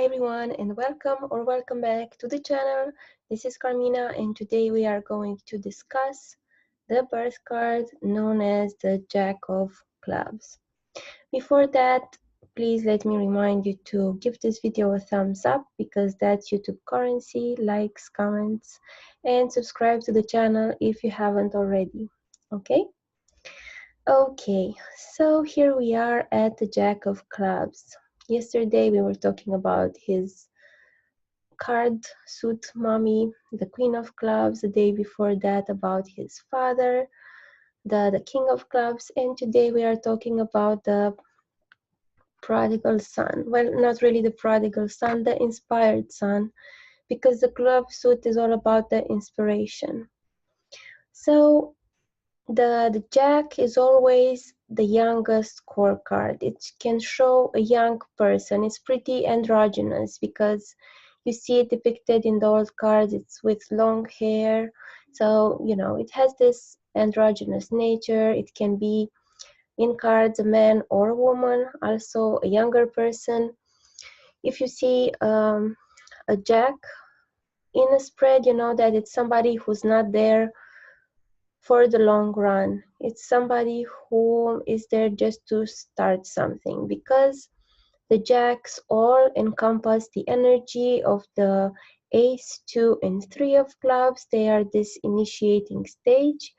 everyone, and welcome back to the channel. This is Carmina, and today we are going to discuss the birth card known as the Jack of Clubs. Before that, please let me remind you to give this video a thumbs up because that's YouTube currency, likes, comments, and subscribe to the channel if you haven't already. Okay, so here we are at the Jack of Clubs. Yesterday we were talking about his card suit mommy, the Queen of Clubs. The day before that about his father, the King of Clubs. And today we are talking about the prodigal son. Well, not really the prodigal son, the inspired son, because the club suit is all about the inspiration. So the Jack is always the youngest core card. It can show a young person. It's pretty androgynous because you see it depicted in the old cards. It's with long hair. So, it has this androgynous nature. It can be in cards a man or a woman, also a younger person. If you see a Jack in a spread, you know that it's somebody who's not there for the long run. It's somebody who is there just to start something, because the Jacks all encompass the energy of the Ace, 2, and 3 of clubs. They are this initiating stage.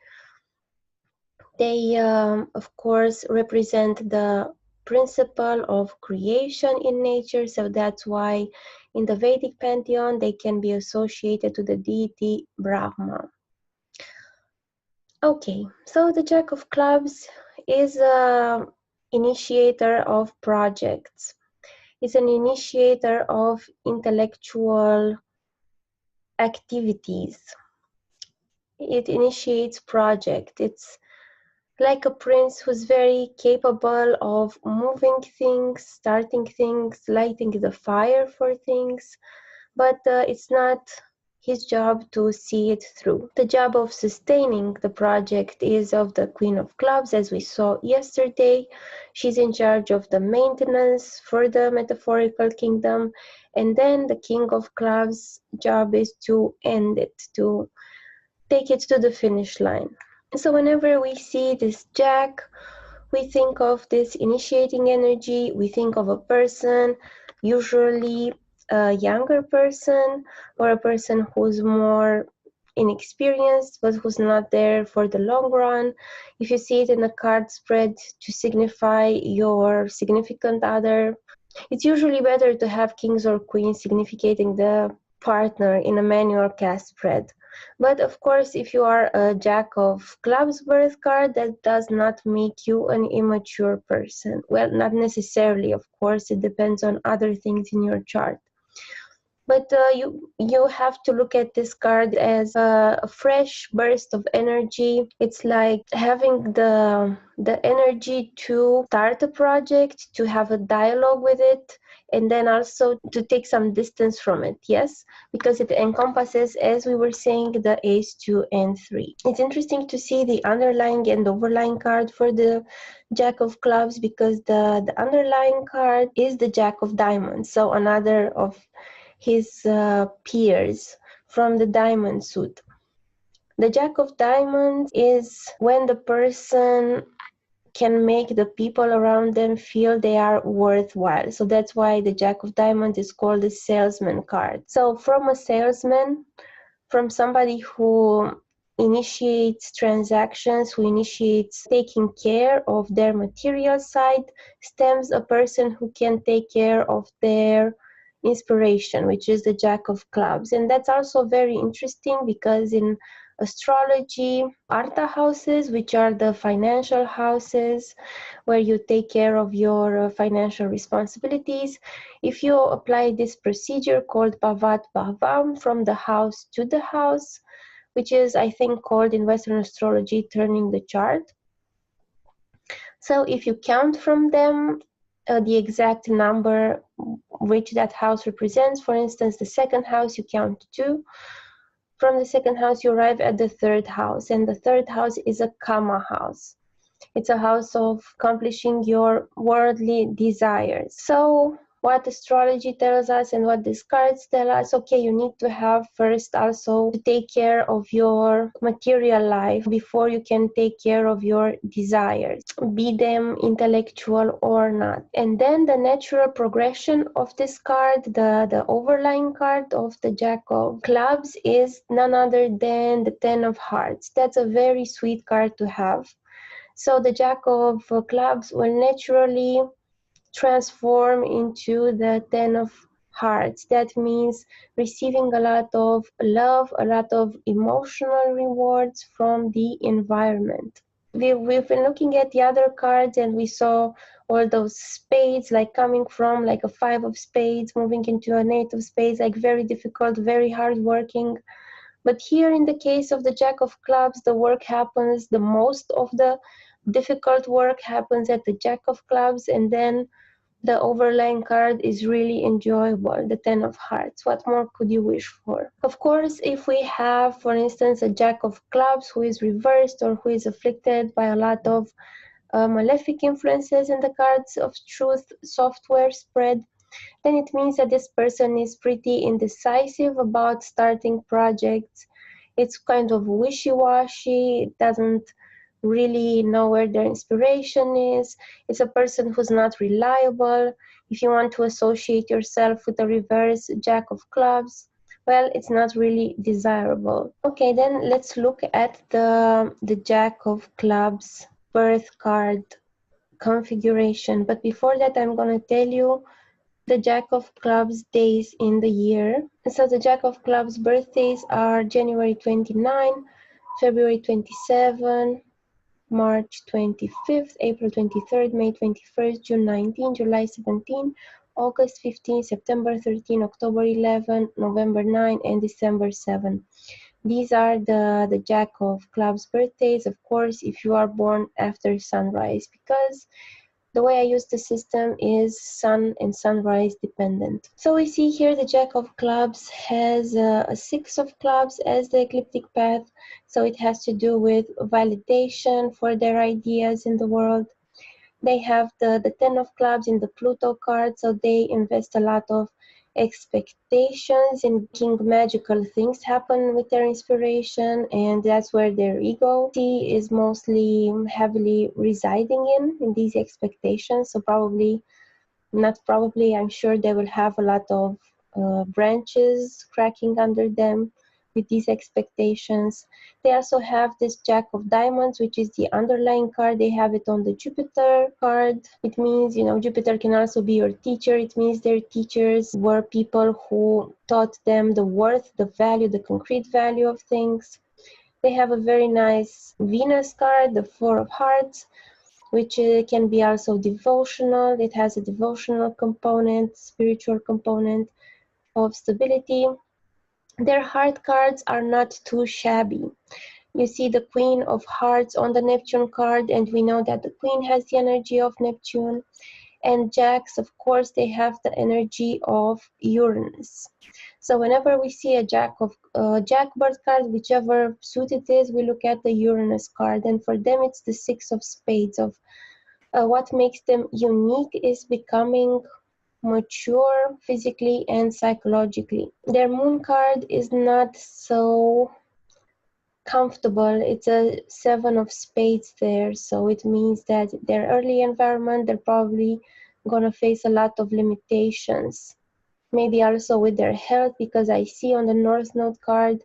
They, of course, represent the principle of creation in nature, so that's why in the Vedic pantheon they can be associated to the deity Brahma. Okay, so the Jack of Clubs is an initiator of projects. It's an initiator of intellectual activities. It initiates projects. It's like a prince who's very capable of moving things, starting things, lighting the fire for things, but it's not his job to see it through. The job of sustaining the project is of the Queen of Clubs, as we saw yesterday. She's in charge of the maintenance for the metaphorical kingdom, and then the King of Clubs' job is to end it, to take it to the finish line. So whenever we see this Jack, we think of this initiating energy, we think of a person, usually a younger person or a person who's more inexperienced but who's not there for the long run. If you see it in a card spread to signify your significant other, it's usually better to have kings or queens signifying the partner in a manual cast spread. But of course, if you are a Jack of Clubs birth card, that does not make you an immature person. Well, not necessarily, of course, it depends on other things in your chart. But you have to look at this card as a fresh burst of energy. It's like having the energy to start a project, to have a dialogue with it, and then also to take some distance from it, yes? Because it encompasses, as we were saying, the Ace, 2, and 3. It's interesting to see the underlying and overlying card for the Jack of Clubs, because the underlying card is the Jack of Diamonds, so another of his peers from the diamond suit. The Jack of Diamonds is when the person can make the people around them feel they are worthwhile. So that's why the Jack of Diamonds is called the salesman card. So from a salesman, from somebody who initiates transactions, who initiates taking care of their material side, stems a person who can take care of their inspiration, which is the Jack of Clubs. And that's also very interesting because in astrology, Artha houses, which are the financial houses where you take care of your financial responsibilities, if you apply this procedure called Bhavat Bhavam from the house to the house, which is, I think, called in Western astrology turning the chart. So if you count from them the exact number which that house represents, for instance, the second house, you count 2. From the second house, you arrive at the third house, and the third house is a Kama house. It's a house of accomplishing your worldly desires. So what astrology tells us and what these cards tell us. Okay, you need to have first also to take care of your material life before you can take care of your desires, be them intellectual or not. And then the natural progression of this card, the overlying card of the Jack of Clubs, is none other than the Ten of Hearts. That's a very sweet card to have. So the Jack of Clubs will naturally transform into the Ten of Hearts. That means receiving a lot of love, a lot of emotional rewards from the environment. We've been looking at the other cards and we saw all those spades, like coming from like a Five of Spades, moving into an Eight of Spades, like very difficult, very hard working. But here in the case of the Jack of Clubs, the work happens, the most of the difficult work happens at the Jack of Clubs, and then the overlying card is really enjoyable, the Ten of Hearts. What more could you wish for? Of course, if we have, for instance, a Jack of Clubs who is reversed or who is afflicted by a lot of malefic influences in the cards of truth software spread, then it means that this person is pretty indecisive about starting projects. It's kind of wishy-washy. It doesn't really know where their inspiration is. It's a person who's not reliable. If you want to associate yourself with a reverse Jack of Clubs, well, it's not really desirable. Okay, then let's look at the Jack of Clubs birth card configuration. But before that, I'm going to tell you the Jack of Clubs days in the year. So the Jack of Clubs birthdays are January 29, February 27, March 25th, April 23rd, May 21st, June 19, July 17, August 15, September 13, October 11, November 9, and December 7. These are the Jack of Clubs birthdays, of course, if you are born after sunrise, because the way I use the system is sun and sunrise dependent. So we see here the Jack of Clubs has a Six of Clubs as the ecliptic path. So it has to do with validation for their ideas in the world. They have the Ten of Clubs in the Pluto card. So they invest a lot of expectations in making magical things happen with their inspiration, and that's where their ego is mostly heavily residing in these expectations. So I'm sure they will have a lot of branches cracking under them with these expectations. They also have this Jack of Diamonds, which is the underlying card. They have it on the Jupiter card. It means, Jupiter can also be your teacher. It means their teachers were people who taught them the worth, the value, the concrete value of things. They have a very nice Venus card, the Four of Hearts, which can be also devotional. It has a devotional component, spiritual component of stability. Their heart cards are not too shabby. You see the Queen of Hearts on the Neptune card, and we know that the Queen has the energy of Neptune. And Jacks, of course, they have the energy of Uranus. So whenever we see a Jack birth card, whichever suit it is, we look at the Uranus card. And for them, it's the Six of Spades. Of what makes them unique is becoming mature physically and psychologically. Their moon card is not so comfortable. It's a Seven of Spades there, so it means that their early environment, they're probably gonna face a lot of limitations. Maybe also with their health, because I see on the North Node card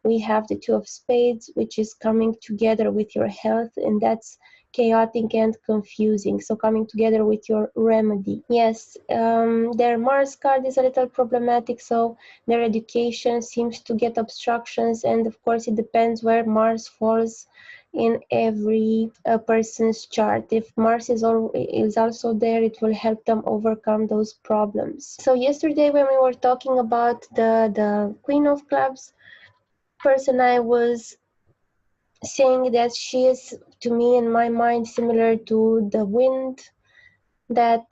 we have the Two of Spades, which is coming together with your health, and that's chaotic and confusing. So coming together with your remedy. Yes, their Mars card is a little problematic, so their education seems to get obstructions, and of course it depends where Mars falls in every person's chart. If Mars is also there, it will help them overcome those problems. So yesterday when we were talking about the Queen of Clubs person, I was saying that she is, to me, in my mind, similar to the wind that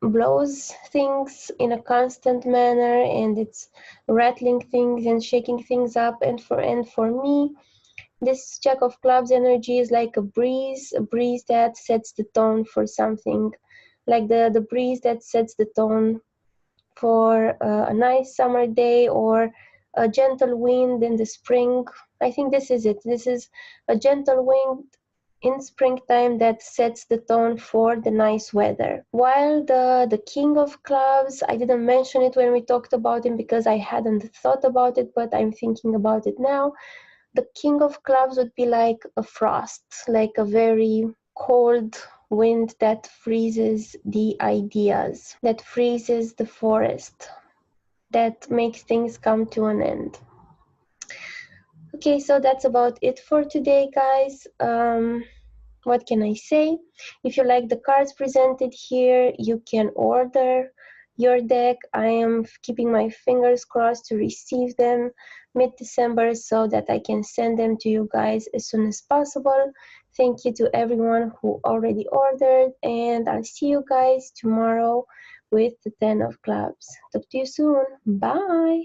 blows things in a constant manner, and it's rattling things and shaking things up. And for me, this Jack of Clubs energy is like a breeze that sets the tone for something like the breeze that sets the tone for a nice summer day, or a gentle wind in the spring. I think this is it. This is a gentle wind in springtime that sets the tone for the nice weather. While the King of Clubs, I didn't mention it when we talked about him because I hadn't thought about it, but I'm thinking about it now. The King of Clubs would be like a frost, like a very cold wind that freezes the ideas, that freezes the forest, that makes things come to an end. Okay, so that's about it for today, guys. What can I say? If you like the cards presented here, you can order your deck. I am keeping my fingers crossed to receive them mid-December so that I can send them to you guys as soon as possible. Thank you to everyone who already ordered, and I'll see you guys tomorrow with the 10 of Clubs. Talk to you soon. Bye!